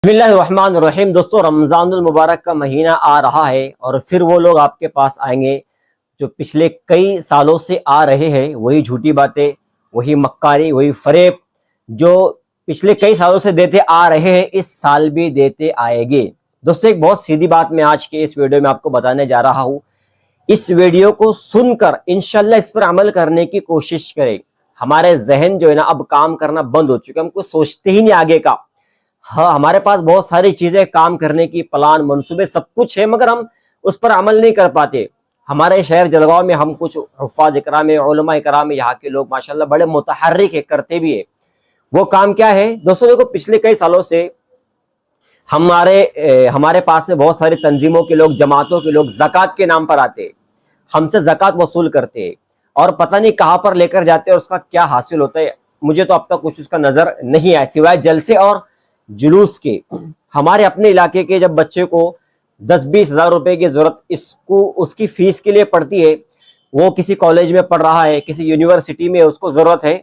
बिस्मिल्लाहिर्रहमानिर्रहीम। दोस्तों, रमज़ानुल मुबारक का महीना आ रहा है और फिर वो लोग आपके पास आएंगे जो पिछले कई सालों से आ रहे हैं। वही झूठी बातें, वही मक्कारी, वही फरेब जो पिछले कई सालों से देते आ रहे हैं, इस साल भी देते आएंगे। दोस्तों, एक बहुत सीधी बात मैं आज के इस वीडियो में आपको बताने जा रहा हूँ। इस वीडियो को सुनकर इंशाल्लाह इस पर अमल करने की कोशिश करें। हमारे जहन जो है ना, अब काम करना बंद हो चुके, हम कुछ सोचते ही नहीं आगे का। हाँ, हमारे पास बहुत सारी चीजें, काम करने की प्लान, मंसूबे, सब कुछ है, मगर हम उस पर अमल नहीं कर पाते। हमारे शहर जलगांव में हम कुछ हुफ़ाज़ इकराम, उलमा इकराम, यहाँ के लोग माशाल्लाह बड़े मुतहर्रिक है, करते भी है। वो काम क्या है दोस्तों? देखो, पिछले कई सालों से हमारे पास में बहुत सारी तंजीमों के लोग, जमातों के लोग ज़कात के नाम पर आते हैं, हमसे ज़कात वसूल करते हैं और पता नहीं कहाँ पर लेकर जाते हैं, उसका क्या हासिल होता है मुझे तो अब तक कुछ उसका नजर नहीं आया, सिवाय जलसे और जुलूस के। हमारे अपने इलाके के जब बच्चे को 10-20 हज़ार रुपए की जरूरत इसको उसकी फीस के लिए पड़ती है, वो किसी कॉलेज में पढ़ रहा है, किसी यूनिवर्सिटी में उसको जरूरत है,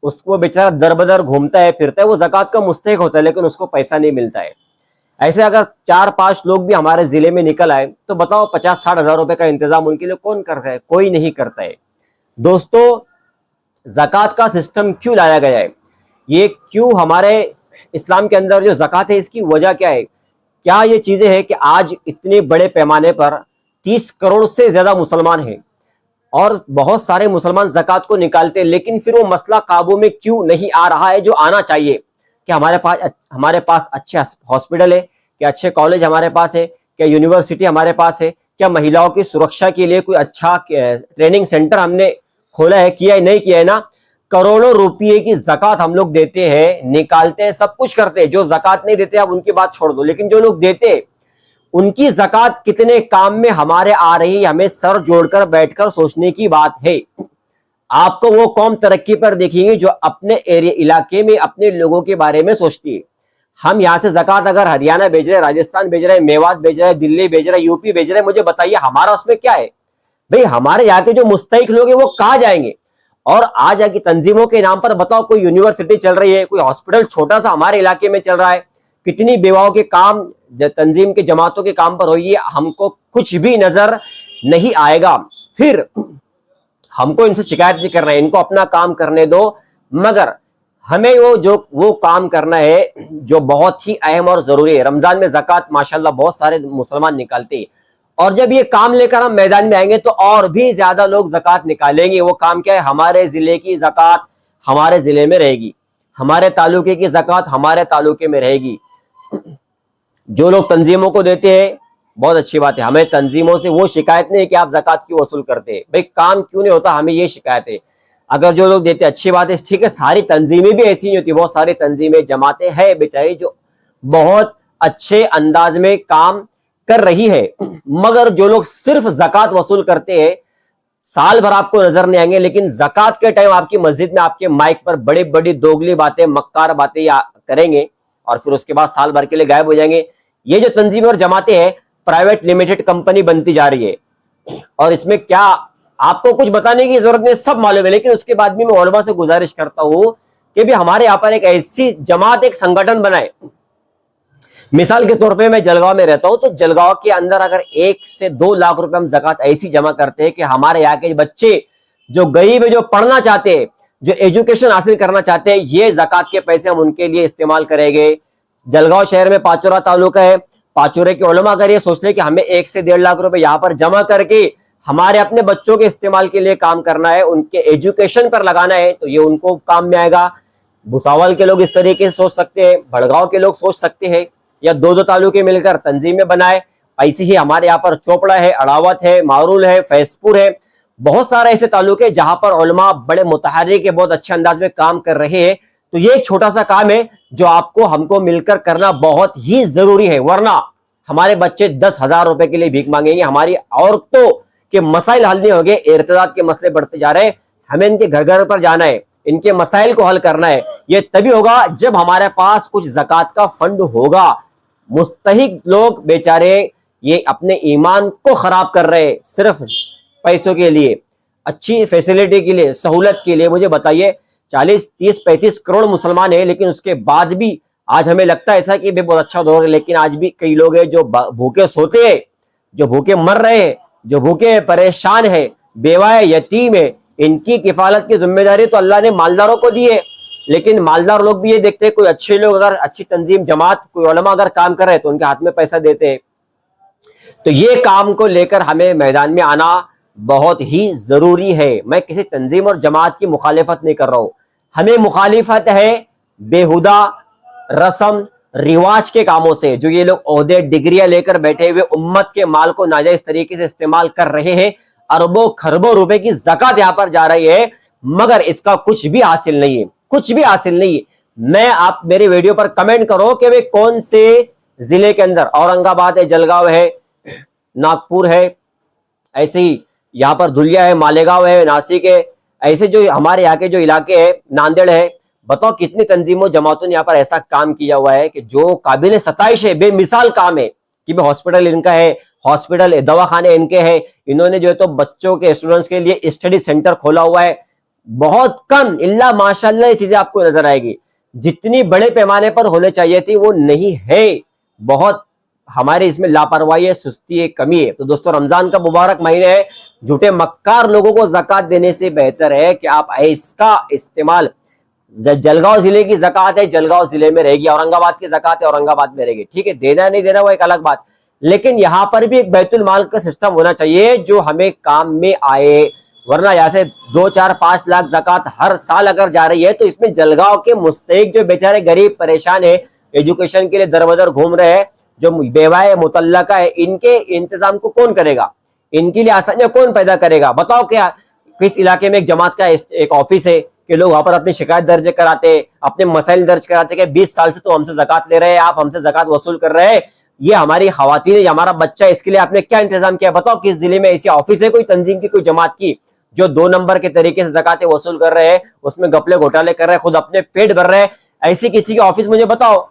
उसको बेचारा दर बदर घूमता है, फिरता है, वो ज़कात का मुस्तहिक होता है, लेकिन उसको पैसा नहीं मिलता है। ऐसे अगर 4-5 लोग भी हमारे जिले में निकल आए तो बताओ 50-60 हज़ार रुपए का इंतजाम उनके लिए कौन करता है? कोई नहीं करता है। दोस्तों, ज़कात का सिस्टम क्यों लाया गया है? ये क्यों हमारे इस्लाम के अंदर जो ज़कात है, इसकी वजह क्या है? क्या ये चीजें हैं कि आज इतने बड़े पैमाने पर 30 करोड़ से ज्यादा मुसलमान हैं और बहुत सारे मुसलमान ज़कात को निकालते हैं, लेकिन फिर वो मसला काबू में क्यों नहीं आ रहा है जो आना चाहिए? कि हमारे पास अच्छे हॉस्पिटल है, क्या अच्छे कॉलेज हमारे पास है, क्या यूनिवर्सिटी हमारे पास है, क्या महिलाओं की सुरक्षा के लिए कोई अच्छा ट्रेनिंग सेंटर हमने खोला है, किया है, नहीं किया है ना? करोड़ों रुपये की ज़कात हम लोग देते हैं, निकालते हैं, सब कुछ करते हैं। जो ज़कात नहीं देते आप उनकी बात छोड़ दो, लेकिन जो लोग देते हैं उनकी ज़कात कितने काम में हमारे आ रही है, हमें सर जोड़कर बैठकर सोचने की बात है। आपको वो कौम तरक्की पर देखेंगे जो अपने एरिया इलाके में अपने लोगों के बारे में सोचती है। हम यहाँ से ज़कात अगर हरियाणा भेज रहे, राजस्थान भेज रहे, मेवात भेज रहे, दिल्ली भेज रहे, यूपी भेज रहे, मुझे बताइए हमारा उसमें क्या है? भाई, हमारे यहाँ के जो मुस्तहिक लोग हैं वो कहाँ जाएंगे? और आज की तंजीमों के नाम पर बताओ, कोई यूनिवर्सिटी चल रही है, कोई हॉस्पिटल छोटा सा हमारे इलाके में चल रहा है, कितनी बेवाओं के काम तंजीम के जमातों के काम पर हुई है, हमको कुछ भी नजर नहीं आएगा। फिर हमको इनसे शिकायत नहीं करना है, इनको अपना काम करने दो, मगर हमें वो काम करना है जो बहुत ही अहम और जरूरी है। रमजान में ज़कात माशाल्लाह बहुत सारे मुसलमान निकालते हैं, और जब ये काम लेकर हम मैदान में आएंगे तो और भी ज्यादा लोग ज़कात निकालेंगे। वो काम क्या है? हमारे जिले की ज़कात हमारे जिले में रहेगी, हमारे तालुके की ज़कात हमारे तालुके में रहेगी। जो लोग तंजीमों को देते हैं, बहुत अच्छी बात है, हमें तंजीमों से वो शिकायत नहीं है कि आप ज़कात क्यों वसूल करते हैं। भाई, काम क्यों नहीं होता, हमें ये शिकायत है। अगर जो लोग देते अच्छी बात है, ठीक है। सारी तंजीमें भी ऐसी नहीं होती, बहुत सारी तंजीमें, जमातें हैं बेचारी जो बहुत अच्छे अंदाज में काम कर रही है, मगर जो लोग सिर्फ ज़कात वसूल करते हैं साल भर आपको नजर नहीं आएंगे, लेकिन ज़कात के टाइम आपकी मस्जिद में आपके माइक पर बड़ी बड़ी दोगली बातें, मक्कार बातें करेंगे और फिर उसके बाद साल भर के लिए गायब हो जाएंगे। ये जो तंजीमें और जमातें हैं, प्राइवेट लिमिटेड कंपनी बनती जा रही है, और इसमें क्या आपको कुछ बताने की जरूरत नहीं, सब मालूम है। लेकिन उसके बाद भी मैं उलमा से गुजारिश करता हूं कि भी हमारे यहाँ पर एक ऐसी जमात, एक संगठन बनाए। मिसाल के तौर पे मैं जलगांव में रहता हूं, तो जलगांव के अंदर अगर 1 से 2 लाख रुपए हम ज़कात ऐसी जमा करते हैं कि हमारे यहाँ के बच्चे जो गरीब है, जो पढ़ना चाहते हैं, जो एजुकेशन हासिल करना चाहते हैं, ये ज़कात के पैसे हम उनके लिए इस्तेमाल करेंगे। जलगांव शहर में पाचोरा तालुका है, पाचोरे के उलमा अगर ये सोच ले कि हमें 1 से 1.5 लाख रुपए यहाँ पर जमा करके हमारे अपने बच्चों के इस्तेमाल के लिए काम करना है, उनके एजुकेशन पर लगाना है, तो ये उनको काम में आएगा। भुसावल के लोग इस तरीके से सोच सकते हैं, भड़गांव के लोग सोच सकते हैं, या 2-2 तालुके मिलकर तंजीमें बनाए। ऐसे ही हमारे यहाँ पर चोपड़ा है, अड़ावत है, मारूल है, फैजपुर है, बहुत सारे ऐसे तालुके जहां पर उलमा बड़े मुतहर्रिक के बहुत अच्छे अंदाज में काम कर रहे हैं। तो ये एक छोटा सा काम है जो आपको हमको मिलकर करना बहुत ही जरूरी है, वरना हमारे बच्चे 10 हज़ार रुपए के लिए भीख मांगेंगे, हमारी औरतों के मसाइल हल नहीं होंगे, इर्तिदाद के मसले बढ़ते जा रहे हैं। हमें इनके घर घर पर जाना है, इनके मसाइल को हल करना है। ये तभी होगा जब हमारे पास कुछ ज़कात का फंड होगा। मुस्तहिक लोग बेचारे ये अपने ईमान को खराब कर रहे हैं सिर्फ पैसों के लिए, अच्छी फैसिलिटी के लिए, सहूलत के लिए। मुझे बताइए, 40, 30, 35 करोड़ मुसलमान है, लेकिन उसके बाद भी आज हमें लगता है ऐसा कि भाई बहुत अच्छा दौर है, लेकिन आज भी कई लोग हैं जो भूखे सोते हैं, जो भूखे मर रहे हैं, जो भूखे परेशान है, बेवा है, यतीम है। इनकी किफालत की जिम्मेदारी तो अल्लाह ने मालदारों को दी है, लेकिन मालदार लोग भी ये देखते हैं कोई अच्छे लोग अगर अच्छी तंजीम जमात कोई उलमा अगर काम कर रहे हैं तो उनके हाथ में पैसा देते हैं। तो ये काम को लेकर हमें मैदान में आना बहुत ही जरूरी है। मैं किसी तंजीम और जमात की मुखालिफत नहीं कर रहा हूं, हमें मुखालिफत है बेहुदा रस्म रिवाज के कामों से। जो ये लोग ओहदे डिग्रियां लेकर बैठे हुए उम्मत के माल को नाजायज तरीके से इस्तेमाल कर रहे हैं, अरबों खरबों रुपए की ज़कात यहां पर जा रही है, मगर इसका कुछ भी हासिल नहीं है, कुछ भी हासिल नहीं है। मैं आप मेरे वीडियो पर कमेंट करो कि वे कौन से जिले के अंदर, औरंगाबाद है, जलगांव है, नागपुर है, ऐसे ही यहां पर धुलिया है, मालेगांव है, नासिक है, ऐसे जो हमारे यहाँ के जो इलाके हैं, नांदेड़ है, बताओ कितनी तंजीमों जमातों ने यहाँ पर ऐसा काम किया हुआ है कि जो काबिल सताइश है, बेमिसाल काम है कि भाई हॉस्पिटल इनका है, हॉस्पिटल दवाखाने इनके हैं। इन्होंने जो है तो बच्चों के स्टूडेंट्स के लिए स्टडी सेंटर खोला हुआ है। बहुत कम इल्ला माशाल्लाह ये चीजें आपको नजर आएगी, जितनी बड़े पैमाने पर होने चाहिए थी वो नहीं है। बहुत हमारे इसमें लापरवाही है, सुस्ती है, कमी है। तो दोस्तों रमजान का मुबारक महीने है, झूठे मक्कार लोगों को ज़कात देने से बेहतर है कि आप इसका इस्तेमाल, जलगांव जिले की ज़कात है जलगांव जिले में रहेगी, औरंगाबाद की ज़कात है औरंगाबाद में रहेगी, ठीक है, देना नहीं देना वो एक अलग बात, लेकिन यहां पर भी एक बैतुल माल का सिस्टम होना चाहिए जो हमें काम में आए। वरना यहाँ से 2, 4, 5 लाख ज़कात हर साल अगर जा रही है तो इसमें जलगांव के मुस्तहिक जो बेचारे गरीब परेशान है, एजुकेशन के लिए दर बदर घूम रहे हैं, जो बेवाए मुतल्लका है, इनके इंतजाम को कौन करेगा, इनके लिए आसानियां कौन पैदा करेगा? बताओ क्या किस इलाके में एक जमात का एक ऑफिस है कि लोग वहां पर अपनी शिकायत दर्ज कराते, अपने मसाइल दर्ज कराते कि 20 साल से तो हमसे ज़कात ले रहे हैं, आप हमसे ज़कात वसूल कर रहे हैं, ये हमारी खवातीन है, हमारा बच्चा है, इसके लिए आपने क्या इंतजाम किया? बताओ किस जिले में ऐसी ऑफिस है कोई तंजीम की, कोई जमात की, जो 2 नंबर के तरीके से ज़कातें वसूल कर रहे हैं, उसमें गपले घोटाले कर रहे हैं, खुद अपने पेट भर रहे हैं? ऐसी किसी की ऑफिस मुझे बताओ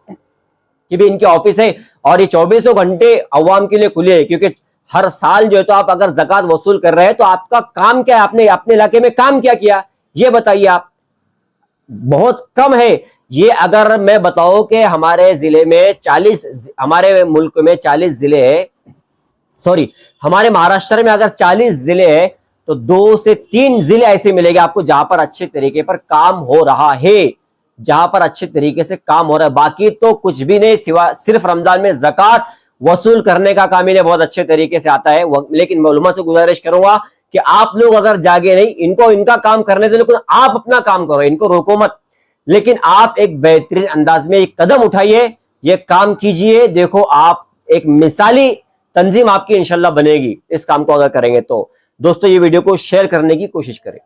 कि भी इनकी ऑफिस है और ये 24 घंटे अवाम के लिए खुले है, क्योंकि हर साल जो है तो आप अगर ज़कात वसूल कर रहे हैं तो आपका काम क्या है? आपने अपने इलाके में काम क्या किया ये बताइए आप। बहुत कम है ये। अगर मैं बताऊं कि हमारे जिले में 40, हमारे मुल्क में 40 जिले है, सॉरी हमारे महाराष्ट्र में अगर 40 जिले है तो 2 से 3 जिले ऐसे मिलेंगे आपको जहां पर अच्छे तरीके पर काम हो रहा है, जहां पर अच्छे तरीके से काम हो रहा है। बाकी तो कुछ भी नहीं, सिवा सिर्फ रमजान में ज़कात वसूल करने का काम इन्हें बहुत अच्छे तरीके से आता है। लेकिन मैं उलमा से गुजारिश करूंगा कि आप लोग अगर जागे नहीं, इनको इनका काम करने दो, लेकिन आप अपना काम करो, इनको रोको मत, लेकिन आप एक बेहतरीन अंदाज में एक कदम उठाइए, ये काम कीजिए। देखो आप एक मिसाली तंजीम आपकी इंशाल्लाह बनेगी इस काम को अगर करेंगे तो। दोस्तों ये वीडियो को शेयर करने की कोशिश करें।